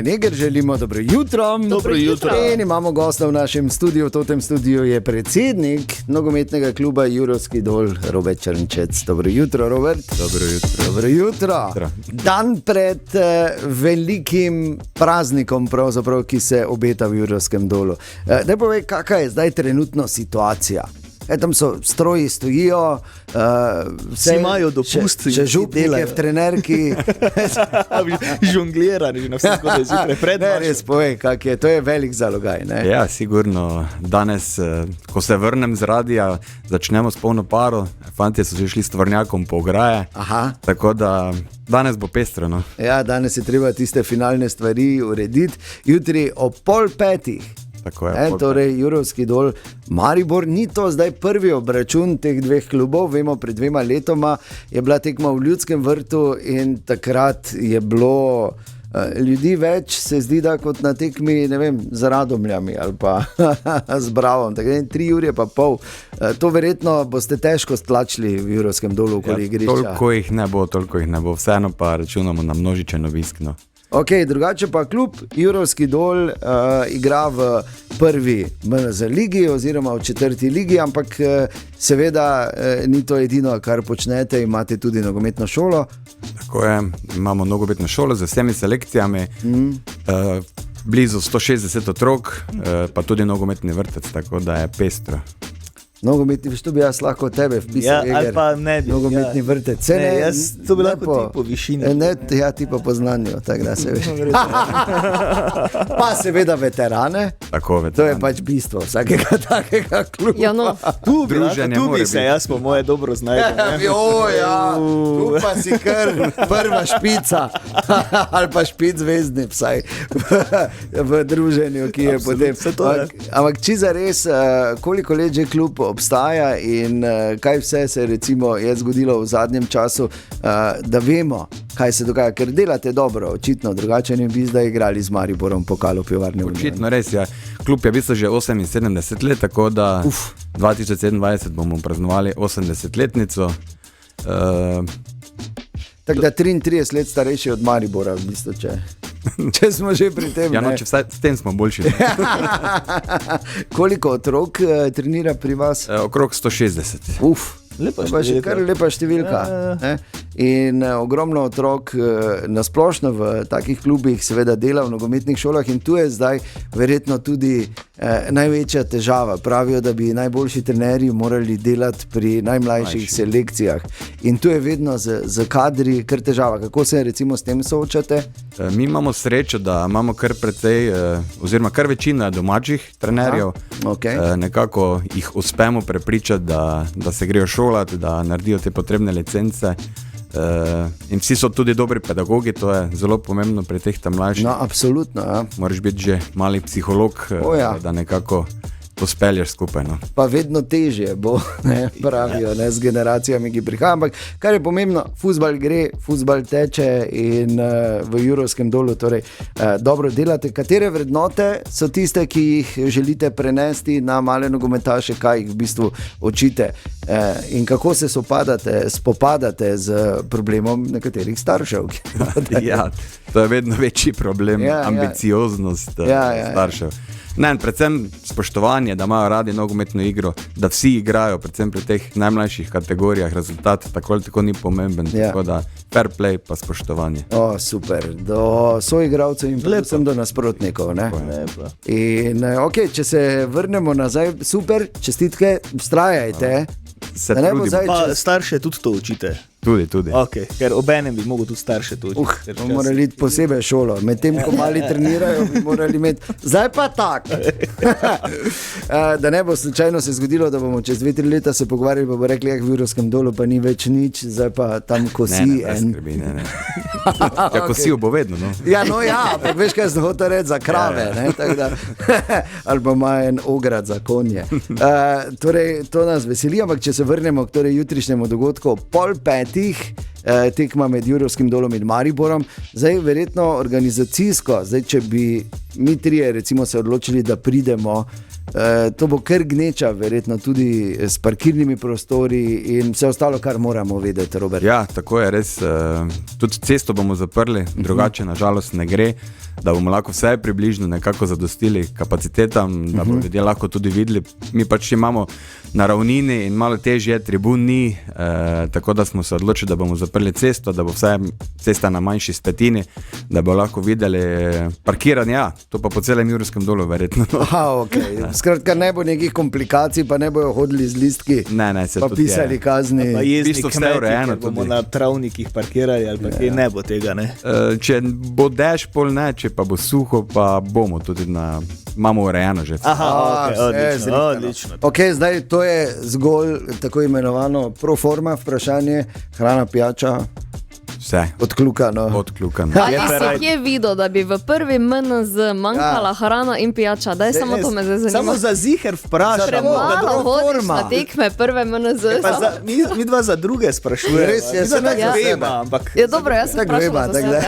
Neger, želimo dobro jutro. Dobro jutro. In imamo gosta v našem studiu. V tem studiu je predsednik nogometnega kluba Jurovski Dol, Robert Črnčec. Dobro jutro, Robert. Dobro jutro. Dobro jutro. Dan pred velikim praznikom, ki se obeta v Jurovskem Dolu. Daj povej, kakšna je zdaj trenutno situacija? Tam so stroji, stojijo, vsi imajo dopust, če župnike v trenerki. Žonglirani, že na vse skode zjutraj pred nami. Res povej, kak je, to je velik zalogaj. Ne? Ja, sigurno. Danes, ko se vrnem z radija, začnemo s polno paro. Fantje so že šli s tovornjakom po ograje. Aha. Tako da danes bo pestro. No? Ja, danes je treba tiste finalne stvari urediti. Jutri ob 4:30. Torej, Jurovski Dol, Maribor, ni to zdaj prvi obračun teh dveh klubov. Vemo, pred 2 letoma je bila tekma v Ljudskem vrtu in takrat je bilo ljudi več, se zdi, da kot na tekmi, ne vem, z Radomljami ali pa z Bravom. 3 ure pa pol. To verjetno boste težko stlačili v Jurovskem Dolu okoli igrišča. Toliko jih ne bo. Vseeno pa računamo na množičen obisk. No. Ok, drugače pa klub Jurovski Dol igra v prvi MNZ ligi oziroma v 4. ligi, ampak seveda ni to edino, kar počnete, imate tudi nogometno šolo. Tako je, imamo nogometno šolo z vsemi selekcijami, blizu 160 otrok, pa tudi nogometni vrtec, tako da je pestro. Nogometni, veš, to bi jaz lahko tebe vpisal, ali pa ne bi. Nogometni vrtec. To bi lahko ti po višini. Ja, ti pa po znanju, tako da se veš. Pa seveda veterane. Tako, veterane. To je pač bistvo vsakega takega kluba. Ja, no. Tu bi se jaz po moje dobro znajdel. Tu pa si kar prva špica. Ali pa špic zvezdni vsaj v druženju, ki je potem. Ampak čiza res, koliko let že klub obstaja in kaj vse se recimo je zgodilo v zadnjem času, da vemo, kaj se dogaja, ker delate dobro, očitno, drugače ne bi zdaj igrali z Mariborom pokal v Pivovarni Union. Očitno res je, klub je v bistvu že 78 let, tako da 2027 bomo praznovali 80-letnico. Tako da 33 let starejši od Maribora, v bistvu, če smo že pri tem. Ja, no, če vsaj s tem smo boljši. Koliko otrok trenira pri vas? Okrog 160. Lepa številka. Kar lepa številka. In ogromno otrok nasplošno v takih klubih seveda dela v nogometnih šolah in tu je zdaj verjetno tudi največja težava. Pravijo, da bi najboljši trenerji morali delati pri najmlajših selekcijah in tu je vedno z kadri kar težava. Kako se recimo s tem soočate? Mi imamo srečo, da imamo kar precej, oziroma kar večina domačih trenerjev. Nekako jih uspemo prepričati, da se grejo šolati, da naredijo te potrebne licence. In vsi so tudi dobri pedagogi, to je zelo pomembno pri teh tam mlajših. No, absolutno, ja. Moraš biti že mali psiholog, da nekako to spelješ skupaj. No. Pa vedno težje bo, pravijo, z generacijami, ki prihajajo. Ampak kar je pomembno, fuzbal gre, fuzbal teče in v Jurovskem Dolu torej dobro delate. Katere vrednote so tiste, ki jih želite prenesti na male nogometaše, kaj jih v bistvu učite in kako se spopadate z problemom nekaterih staršev? Ja, to je vedno večji problem, ambicioznost staršev. Ne, predvsem spoštovanje, da imajo radi nogometno igro, da vsi igrajo, predvsem pri teh najmlajših kategorijah, rezultat tako ali tako ni pomemben, tako da fair play pa spoštovanje. Super, do soigralcev in predvsem do nasprotnikov. In če se vrnemo nazaj, super, čestitke, vztrajajte. Se trudimo. Pa starše tudi to učite. Tudi. Okay, ker obenem bi mogel tudi starše to učiti. Morali iti posebej šolo, medtem ko mali trenirajo, bi morali imeti. Zdaj pa tak. Da ne bo slučajno se zgodilo, da bomo čez 2-3 leta se pogovarjali, pa bo rekli, v Jurovskem Dolu pa ni več nič, zdaj pa tam kosi. Ne. Ja, kosijo bo vedno, no. Ja, veš, kaj sem hotel reči za krave, ali pa ima en ograd za konje. Torej, to nas veseli, ampak če se vrnemo k jutrišnjemu dogodku, 4:30 tekma med Jurovskim Dolom in Mariborom. Zdaj verjetno organizacijsko, če bi mi trije recimo se odločili, da pridemo To bo kar gneča, verjetno tudi s parkirnimi prostori in vse ostalo, kar moramo vedeti, Robert. Ja, tako je res. Tudi cesto bomo zaprli, drugače nažalost ne gre, da bomo lahko vse približno nekako zadostili kapacitetam, da bomo ljudje lahko tudi videli. Mi pač imamo na ravnini in malo težje tribun ni, tako da smo se odločili, da bomo zaprli cesto, da bo vse cesta na manjši spetini, da bo lahko videli parkiranje, ja, to pa po celem Jurovskem dolu verjetno. Aha, okay. Skratka, ne bo nekih komplikacij, pa ne bojo hodili z listki, pa pisali kazni. Pa jezdni kmeti, bomo na travnikih parkirali ali pa ne bo tega, ne? Če bo dež, pol ne, če pa bo suho, pa bomo tudi imamo urejeno že. Aha, odlično. Ok, zdaj to je zgolj tako imenovano pro forma vprašanje, hrana, pijača. Vse. Odkljukano. Ali si kje videl, da bi v prvi MNZ manjkala hrana in pijača? Daj samo to me zdaj zanima. Samo za ziher vprašamo. Premalo hodiš na tekme prve MNZ. Mi dva za druge sprašujemo. Res je, se ne vema, ampak... Ja, dobro, jaz se vprašam za sebe.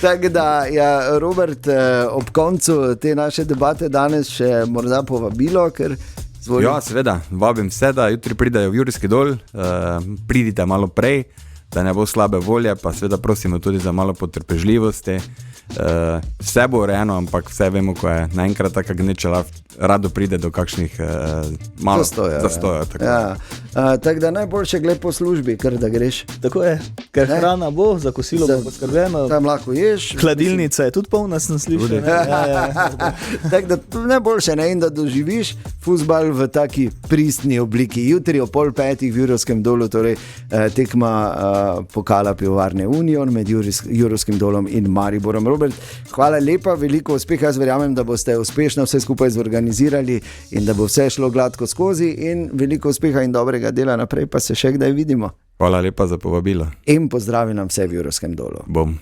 Tako da, ja, Robert, ob koncu te naše debate danes še morda povabilo, ker zvoli. Ja, seveda, vabim vse, da jutri pridajo v Jurovski dol, pridite malo prej, da ne bo slabe volje, pa seveda prosimo tudi za malo potrpežljivosti. Vse bo urejeno, ampak vse vemo, ko je naenkrat taka gneča, rado pride do kakšnih malo zastoja. Tako da najboljše gled po službi, ker da greš. Tako je, ker hrana bo, za kosilo bo poskrbljeno. Tam lahko ješ. Hladilnica je tudi polna, sem slišal. Tako da najboljše ne, in da doživiš fuzbal v taki pristni obliki. Jutri o 4:30 v Jurovskem dolu, torej tekma pokala pivovarne Union med Jurovskim dolom in Mariborom. Robert, hvala lepa, veliko uspeha, jaz verjamem, da boste uspešno vse skupaj zorganizirali in da bo vse šlo gladko skozi in veliko uspeha in dobrega dela naprej, pa se še kdaj vidimo. Hvala lepa za povabilo. In pozdravi nam vse v Jurovskem dolu. Bom.